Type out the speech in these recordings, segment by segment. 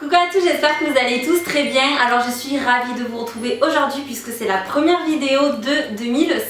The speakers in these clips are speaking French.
Coucou à tous, j'espère que vous allez tous très bien. Alors je suis ravie de vous retrouver aujourd'hui puisque c'est la première vidéo de 2016.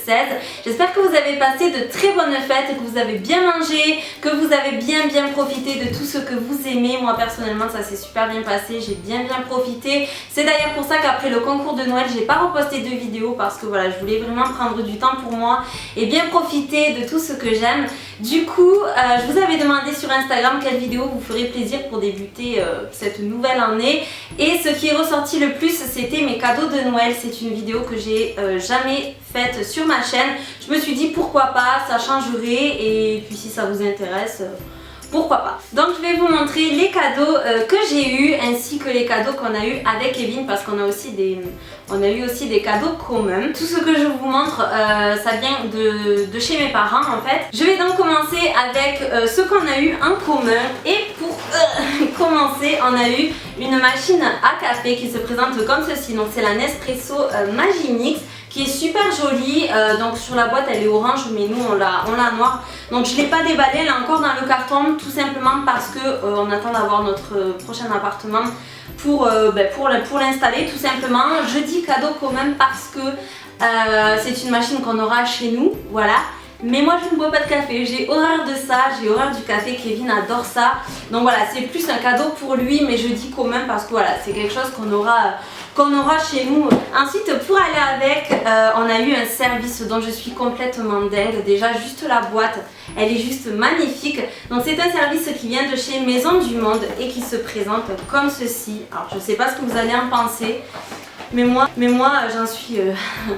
J'espère que vous avez passé de très bonnes fêtes, que vous avez bien mangé, que vous avez bien profité de tout ce que vous aimez. Moi personnellement ça s'est super bien passé, j'ai bien profité. C'est d'ailleurs pour ça qu'après le concours de Noël j'ai pas reposté de vidéo parce que voilà, je voulais vraiment prendre du temps pour moi et bien profiter de tout ce que j'aime. Du coup je vous avais demandé sur Instagram quelle vidéo vous ferait plaisir pour débuter cette nouvelle année, et ce qui est ressorti le plus c'était mes cadeaux de Noël. C'est une vidéo que j'ai jamais faite sur ma chaîne. Je me suis dit pourquoi pas, ça changerait, et puis si ça vous intéresse, pourquoi pas. Donc je vais vous montrer les cadeaux que j'ai eu ainsi que les cadeaux qu'on a eu avec Kevin, parce qu'on a eu aussi des cadeaux communs. Tout ce que je vous montre ça vient de chez mes parents en fait. Je vais donc commencer avec ce qu'on a eu en commun, et pour commencer on a eu une machine à café qui se présente comme ceci. Donc c'est la Nespresso Magimix, qui est super jolie. Donc sur la boîte elle est orange, mais nous on l'a noire. Donc je ne l'ai pas déballée, elle est encore dans le carton, tout simplement parce que on attend d'avoir notre prochain appartement pour l'installer tout simplement. Je dis cadeau quand même parce que c'est une machine qu'on aura chez nous, voilà. Mais moi je ne bois pas de café, j'ai horreur de ça, j'ai horreur du café, Kevin adore ça. Donc voilà, c'est plus un cadeau pour lui, mais je dis quand même parce que voilà, c'est quelque chose qu'on aura chez nous. Ensuite pour aller avec, on a eu un service dont je suis complètement dingue. Déjà juste la boîte, elle est juste magnifique. Donc c'est un service qui vient de chez Maison du Monde et qui se présente comme ceci. Alors je sais pas ce que vous allez en penser, mais moi j'en suis,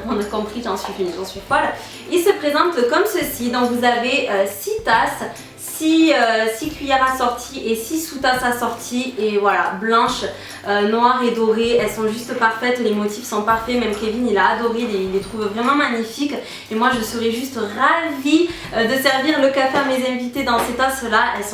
on a compris, j'en suis folle. Il se présente comme ceci. Donc vous avez 6 tasses, 6 cuillères assorties et 6 sous-tasses assorties, et voilà, blanches, noires et dorées. Elles sont juste parfaites, les motifs sont parfaits, même Kevin il a adoré, il les trouve vraiment magnifiques. Et moi je serais juste ravie de servir le café à mes invités dans ces tasses là. Elles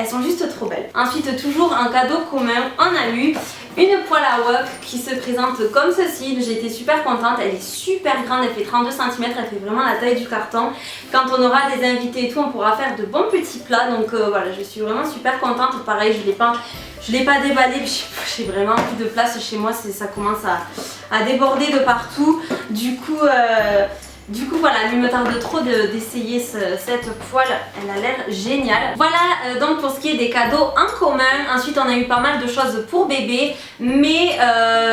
sont juste trop belles. Ensuite, toujours un cadeau commun, on a eu une poêle à wok qui se présente comme ceci. J'ai été super contente, elle est super grande, elle fait 32 cm, elle fait vraiment la taille du carton. Quand on aura des invités et tout, on pourra faire de bons petits plats. Donc voilà, je suis vraiment super contente. Pareil, je l'ai pas déballé, j'ai vraiment plus de place chez moi, ça commence à déborder de partout. Du coup voilà, il me tarde trop d'essayer cette poêle, elle a l'air géniale. Voilà donc pour ce qui est des cadeaux en commun. Ensuite on a eu pas mal de choses pour bébé, mais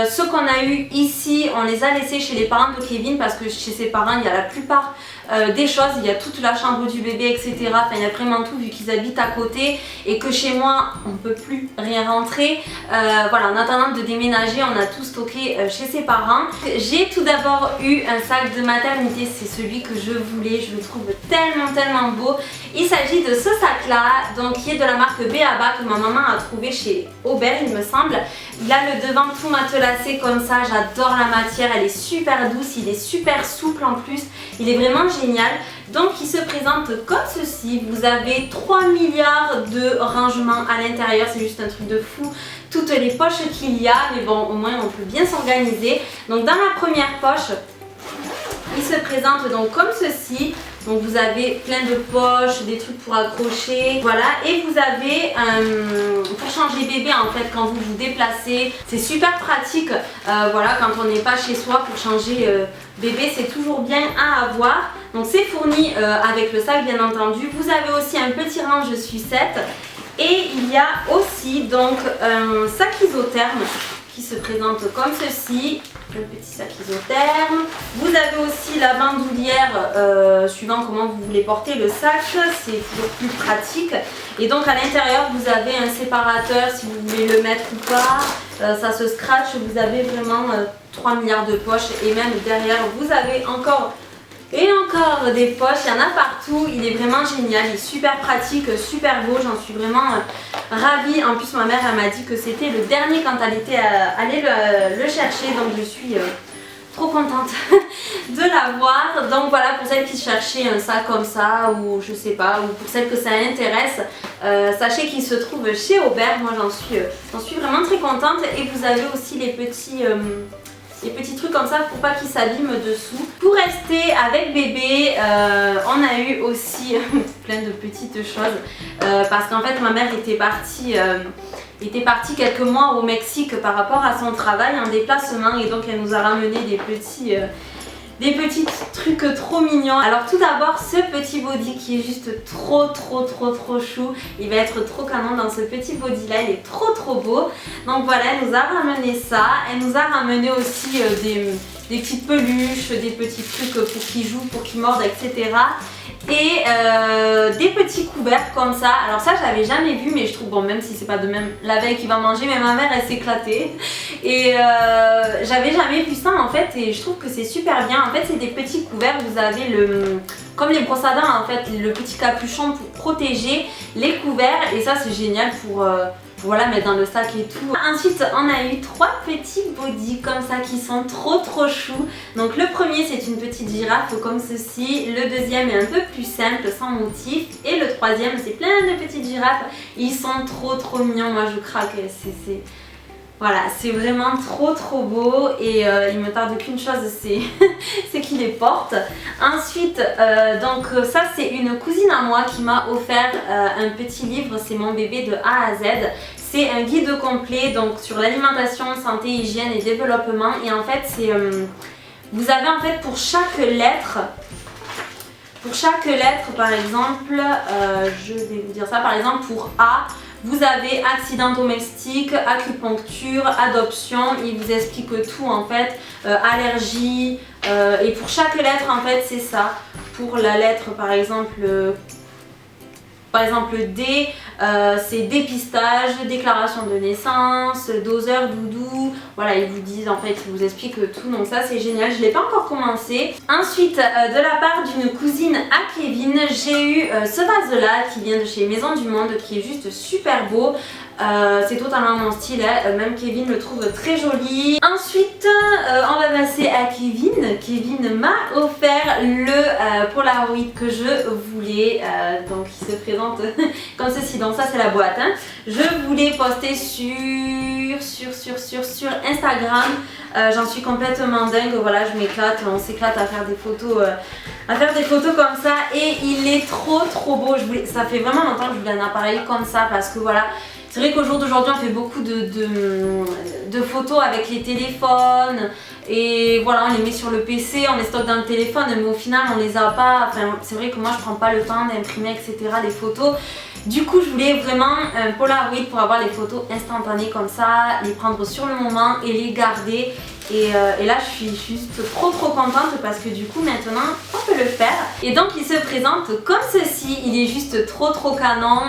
ce qu'on a eu ici, on les a laissés chez les parents de Kevin, parce que chez ses parents il y a la plupart des choses, il y a toute la chambre du bébé, etc. Enfin il y a vraiment tout, vu qu'ils habitent à côté et que chez moi on ne peut plus rien rentrer. Voilà, en attendant de déménager, on a tout stocké chez ses parents. J'ai tout d'abord eu un sac de maternité, c'est celui que je voulais, je le trouve tellement beau. Il s'agit de ce sac là, donc qui est de la marque B.A.B.A, que ma maman a trouvé chez Aubert il me semble. Il a le devant tout matelassé comme ça, j'adore la matière, elle est super douce, il est super souple en plus, il est vraiment génial. Donc il se présente comme ceci. Vous avez 3 milliards de rangements à l'intérieur, c'est juste un truc de fou, toutes les poches qu'il y a, mais bon au moins on peut bien s'organiser. Donc dans la première poche, il se présente donc comme ceci. Donc vous avez plein de poches, des trucs pour accrocher, voilà. Et vous avez pour changer bébé en fait quand vous vous déplacez. C'est super pratique, voilà, quand on n'est pas chez soi, pour changer bébé, c'est toujours bien à avoir. Donc c'est fourni avec le sac bien entendu. Vous avez aussi un petit range sucette. Et il y a aussi donc un sac isotherme qui se présente comme ceci. Le petit sac isotherme. Vous avez aussi la bandoulière suivant comment vous voulez porter le sac, c'est toujours plus pratique. Et donc à l'intérieur vous avez un séparateur si vous voulez le mettre ou pas, ça se scratch. Vous avez vraiment 3 milliards de poches, et même derrière vous avez encore des poches, il y en a partout. Il est vraiment génial, il est super pratique, super beau, j'en suis vraiment ravie. En plus ma mère elle m'a dit que c'était le dernier quand elle était allée le chercher, donc je suis trop contente de l'avoir. Donc voilà, pour celles qui cherchaient un sac comme ça, ou je sais pas, ou pour celles que ça intéresse, sachez qu'il se trouve chez Aubert. Moi j'en suis vraiment très contente. Et vous avez aussi les petits trucs comme ça pour pas qu'ils s'abîment dessous. Pour rester avec bébé, on a eu aussi plein de petites choses parce qu'en fait ma mère était partie était partie quelques mois au Mexique par rapport à son travail en déplacement et donc elle nous a ramené des petits trucs trop mignons. Alors tout d'abord ce petit body qui est juste trop chou. Il va être trop canon dans ce petit body là, il est trop beau. Donc voilà, elle nous a ramené ça. Elle nous a ramené aussi des petites peluches, des petits trucs pour qu'il joue, pour qu'il morde, etc. Et des petits couverts comme ça. Alors ça j'avais jamais vu, mais je trouve, bon, même si c'est pas de même la veille qu'il va manger, mais ma mère elle s'est éclatée et j'avais jamais vu ça en fait et je trouve que c'est super bien. En fait c'est des petits couverts, vous avez comme les brosses à dents en fait, le petit capuchon pour protéger les couverts et ça c'est génial pour voilà, mettre dans le sac et tout. Ensuite on a eu 3 petits bodys comme ça qui sont trop choux. Donc le premier c'est une petite girafe comme ceci, le deuxième est un peu plus simple sans motif et le troisième c'est plein de petites girafes. Ils sont trop mignons, moi je craque, voilà, c'est vraiment trop beau et il me tarde qu'une chose, c'est qu'il les porte. Ensuite, donc ça c'est une cousine à moi qui m'a offert un petit livre, c'est mon bébé de A à Z. C'est un guide complet donc sur l'alimentation, santé, hygiène et développement et en fait c'est vous avez en fait pour chaque lettre par exemple, je vais vous dire ça, par exemple pour A, vous avez accident domestique, acupuncture, adoption, il vous explique tout en fait, allergie, et pour chaque lettre en fait c'est ça. Pour la lettre par exemple D, c'est dépistage, déclaration de naissance, doseur, doudou, voilà ils vous disent en fait, ils vous expliquent tout, donc ça c'est génial, je ne l'ai pas encore commencé. Ensuite de la part d'une cousine à Kevin, j'ai eu ce vase là qui vient de chez Maison du Monde qui est juste super beau. C'est totalement mon style, hein. Même Kevin le trouve très joli. Ensuite on va passer à Kevin. Kevin m'a offert le Polaroid que je voulais, donc il se présente comme ceci, donc ça c'est la boîte, hein. Je voulais poster sur Instagram, j'en suis complètement dingue, voilà je m'éclate, on s'éclate à faire des photos comme ça et il est trop beau. Ça fait vraiment longtemps que je voulais un appareil comme ça parce que voilà, c'est vrai qu'au jour d'aujourd'hui on fait beaucoup de photos avec les téléphones et voilà on les met sur le PC, on les stocke dans le téléphone mais au final on les a pas, enfin c'est vrai que moi je prends pas le temps d'imprimer etc les photos. Du coup je voulais vraiment un Polaroid pour avoir les photos instantanées comme ça, les prendre sur le moment et les garder. Et là je suis juste trop contente parce que du coup maintenant on peut le faire. Et donc il se présente comme ceci, il est juste trop canon,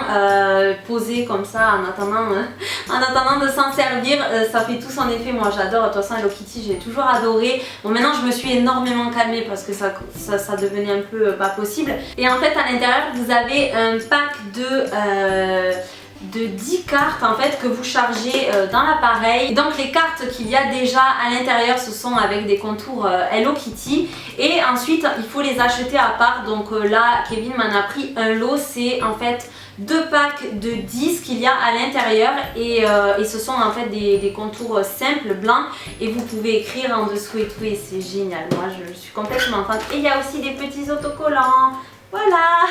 posé comme ça en attendant de s'en servir, ça fait tout son effet. Moi j'adore, de toute façon Hello Kitty j'ai toujours adoré. Bon maintenant je me suis énormément calmée parce que ça devenait un peu pas possible. Et en fait à l'intérieur vous avez un pack de 10 cartes en fait que vous chargez dans l'appareil. Donc les cartes qu'il y a déjà à l'intérieur ce sont avec des contours Hello Kitty et ensuite il faut les acheter à part. Donc là Kevin m'en a pris un lot, c'est en fait 2 packs de 10 qu'il y a à l'intérieur et ce sont en fait des contours simples blancs et vous pouvez écrire en dessous et tout et c'est génial. Moi je suis complètement fan et il y a aussi des petits autocollants. Voilà.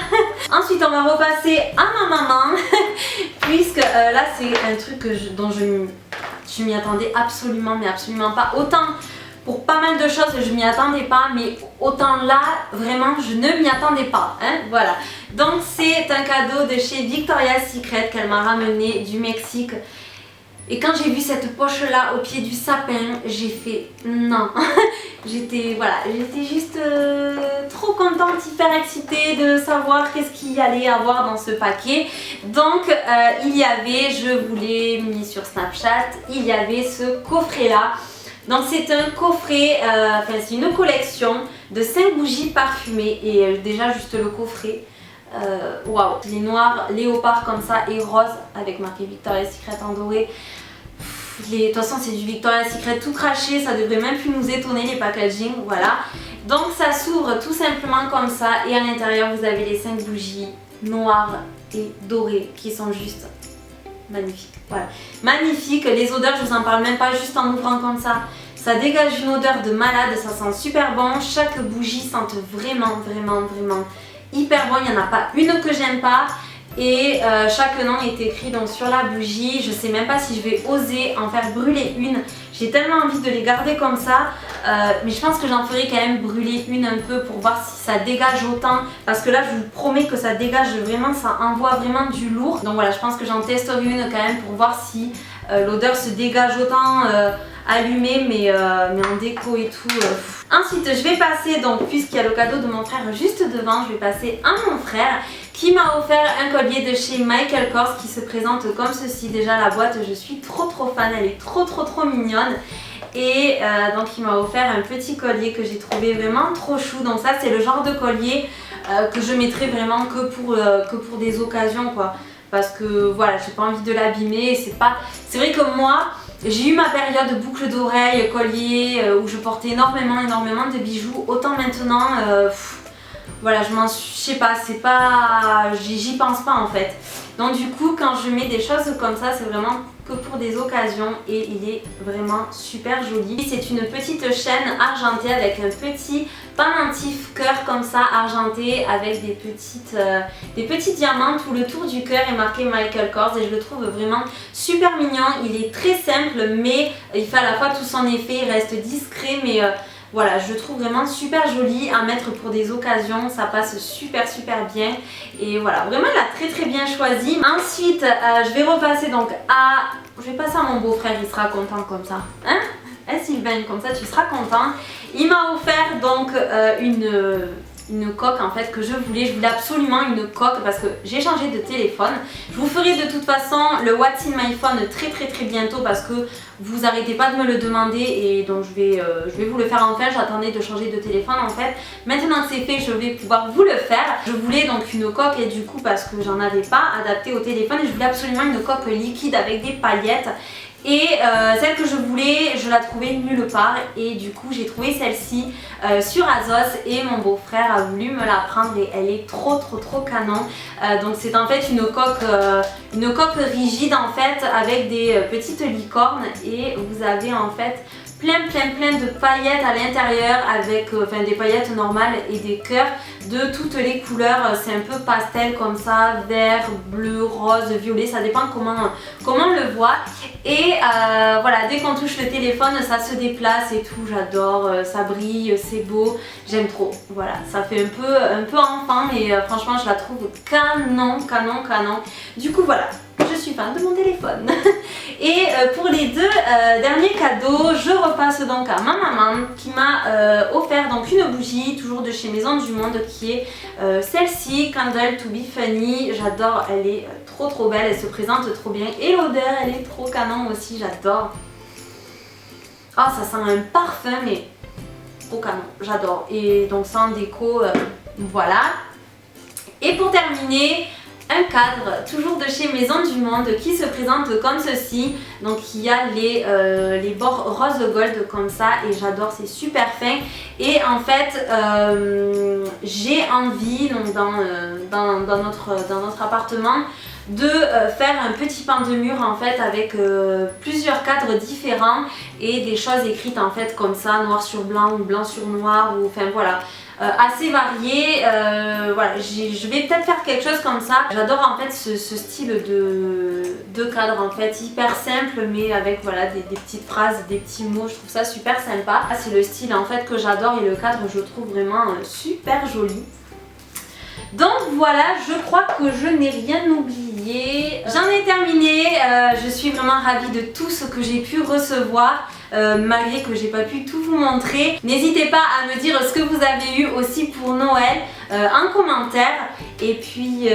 Ensuite on va repasser à ma maman puisque là c'est un truc dont je m'y attendais absolument mais absolument pas. Autant pour pas mal de choses je m'y attendais pas mais autant là vraiment je ne m'y attendais pas, hein, voilà. Donc c'est un cadeau de chez Victoria's Secret qu'elle m'a ramené du Mexique. Et quand j'ai vu cette poche là au pied du sapin, j'ai fait non. J'étais juste trop contente, hyper excitée de savoir qu'est-ce qu'il y allait avoir dans ce paquet. Donc il y avait, je vous l'ai mis sur Snapchat, il y avait ce coffret là. Donc c'est un coffret, c'est une collection de 5 bougies parfumées et déjà juste le coffret. Waouh, les noirs, léopard comme ça et rose avec marqué Victoria's Secret en doré. De toute façon c'est du Victoria's Secret tout craché, ça devrait même plus nous étonner les packaging, voilà. Donc ça s'ouvre tout simplement comme ça et à l'intérieur vous avez les 5 bougies noires et dorées qui sont juste magnifiques. Voilà, magnifique. Les odeurs je vous en parle même pas, juste en ouvrant comme ça. Ça dégage une odeur de malade, ça sent super bon. Chaque bougie sent vraiment hyper bon, il n'y en a pas une que j'aime pas. et chaque nom est écrit donc sur la bougie. Je sais même pas si je vais oser en faire brûler une. J'ai tellement envie de les garder comme ça, mais je pense que j'en ferai quand même brûler une un peu pour voir si ça dégage autant, parce que là je vous promets que ça dégage vraiment, ça envoie vraiment du lourd. Donc voilà, je pense que j'en testerai une quand même pour voir si l'odeur se dégage autant allumée, mais en déco et tout. Ensuite je vais passer, donc puisqu'il y a le cadeau de mon frère juste devant, je vais passer à mon frère qui m'a offert un collier de chez Michael Kors qui se présente comme ceci. Déjà la boîte, je suis trop fan, elle est trop mignonne. Et donc il m'a offert un petit collier que j'ai trouvé vraiment trop chou. Donc ça c'est le genre de collier que je mettrai vraiment que pour des occasions quoi. Parce que voilà, j'ai pas envie de l'abîmer. C'est vrai que moi j'ai eu ma période boucle d'oreille, collier où je portais énormément de bijoux. Autant maintenant voilà, je sais pas, j'y pense pas en fait. Donc du coup quand je mets des choses comme ça, c'est vraiment que pour des occasions et il est vraiment super joli. C'est une petite chaîne argentée avec un petit pendentif cœur comme ça argenté avec des petits diamants. Tout le tour du cœur est marqué Michael Kors et je le trouve vraiment super mignon. Il est très simple mais il fait à la fois tout son effet, il reste discret mais voilà, je le trouve vraiment super joli à mettre pour des occasions, ça passe super bien et voilà, vraiment il a très bien choisi. Ensuite, je vais repasser donc je vais passer à mon beau-frère, il sera content comme ça. Hein Sylvain, comme ça tu seras content. Il m'a offert donc une coque en fait que je voulais absolument une coque parce que j'ai changé de téléphone. Je vous ferai de toute façon le What's in my phone très bientôt parce que vous arrêtez pas de me le demander et donc je vais vous le faire enfin. J'attendais de changer de téléphone en fait. Maintenant que c'est fait, je vais pouvoir vous le faire. Je voulais donc une coque et du coup parce que j'en avais pas adapté au téléphone et je voulais absolument une coque liquide avec des paillettes. Et celle que je voulais, je la trouvais nulle part et du coup j'ai trouvé celle-ci sur Azos et mon beau-frère a voulu me la prendre et elle est trop canon. Donc c'est en fait une coque rigide en fait avec des petites licornes et vous avez en fait plein de paillettes à l'intérieur avec des paillettes normales et des cœurs de toutes les couleurs. C'est un peu pastel comme ça, vert, bleu, rose, violet, ça dépend comment on le voit. Et voilà, dès qu'on touche le téléphone ça se déplace et tout, j'adore, ça brille, c'est beau, j'aime trop. Voilà, ça fait un peu enfant mais franchement je la trouve canon. Du coup voilà, je suis fan de mon téléphone. Et pour les deux derniers cadeaux, je repasse donc à ma maman qui m'a offert donc une bougie, toujours de chez Maison du Monde, qui est celle-ci, Candle to be Funny. J'adore, elle est trop belle, elle se présente trop bien et l'odeur elle est trop canon aussi, j'adore. Oh, ça sent un parfum mais trop canon, j'adore. Et donc ça en déco, voilà. Et pour terminer, un cadre toujours de chez Maison du Monde qui se présente comme ceci. Donc il y a les bords rose gold comme ça et j'adore, c'est super fin. Et en fait j'ai envie donc dans notre appartement de faire un petit pan de mur en fait avec plusieurs cadres différents et des choses écrites en fait comme ça, noir sur blanc ou blanc sur noir, ou enfin voilà, assez varié. Voilà, je vais peut-être faire quelque chose comme ça. J'adore en fait ce style de cadre en fait, hyper simple mais avec voilà des petites phrases, des petits mots, je trouve ça super sympa. C'est le style en fait que j'adore et le cadre je trouve vraiment super joli. Donc voilà, je crois que je n'ai rien oublié. J'en ai terminé, je suis vraiment ravie de tout ce que j'ai pu recevoir. Malgré que j'ai pas pu tout vous montrer. N'hésitez pas à me dire ce que vous avez eu aussi pour Noël en commentaire. Et puis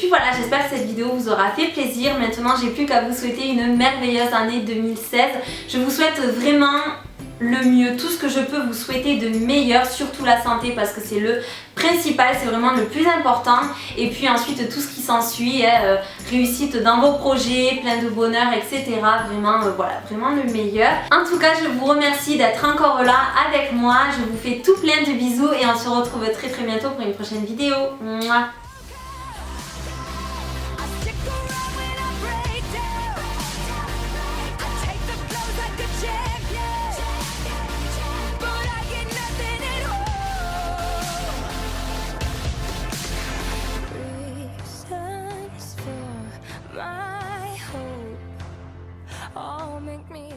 voilà, j'espère que cette vidéo vous aura fait plaisir. Maintenant j'ai plus qu'à vous souhaiter une merveilleuse année 2016. Je vous souhaite vraiment le mieux, tout ce que je peux vous souhaiter de meilleur, surtout la santé parce que c'est le principal, c'est vraiment le plus important. Et puis ensuite tout ce qui s'ensuit, réussite dans vos projets, plein de bonheur, etc. Vraiment, voilà, vraiment le meilleur. En tout cas, je vous remercie d'être encore là avec moi. Je vous fais tout plein de bisous et on se retrouve très bientôt pour une prochaine vidéo. Mouah. don't make me